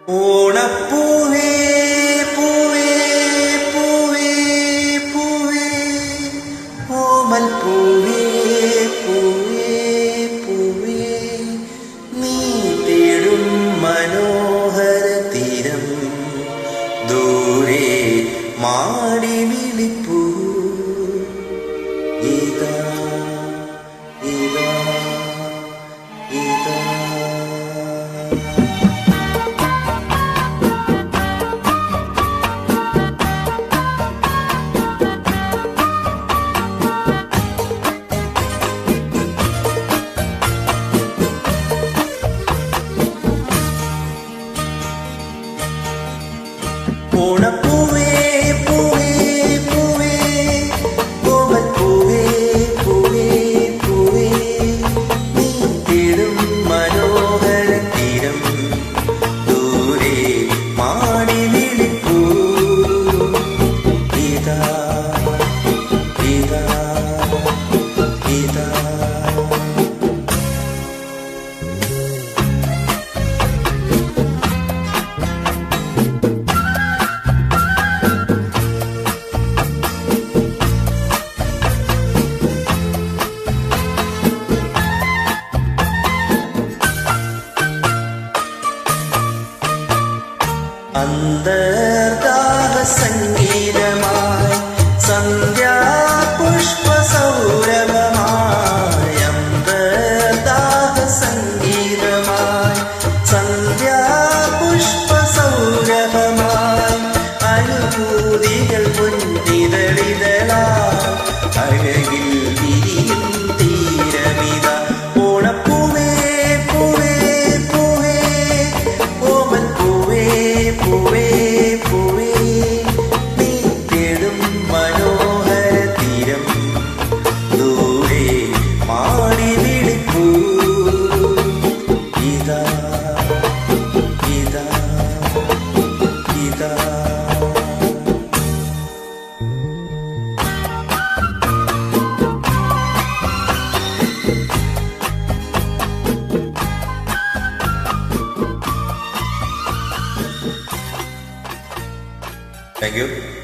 ഓണപ്പൂവേ പൂവേ പൂവേ പൂവേ ഓമൽ പൂവേ പൂവേ പൂവേ നീ തേടും മനോഹര തീരം ദൂരെ മാടി വിളിപ്പൂ ഇതാ ഇതാ ഇതാ. ഓണപ്പൂവേ പൂവേ പൂവേ ഓമൽ പൂവേ പൂവേ പൂവേ നീ തേടും മനോഹര തീരം ദൂരെ മാടി വിളിപ്പൂ ഇതാ ഇതാ ഇതാ. അന്തർദാഹ സംഗീതമായി സന്ധ്യാപുഷ്പസൗരഭമായി അന്തർദാഹ സംഗീതമായി സന്ധ്യാപുഷ്പസൗരഭമായി അനുഭൂതികൾ മുൻനിതളിതളായി അഴകിൽ വിരിയും തീരമിത. ഓണപ്പൂവേ പൂവേ പൂവേ ഓമൽ പൂവേ പൂവേ പൂവേ നീ തേടും മനോഹര തീരം ദൂരെ മാടി വിളിപ്പൂ ഇതാ ഇതാ ഇതാ. Thank you.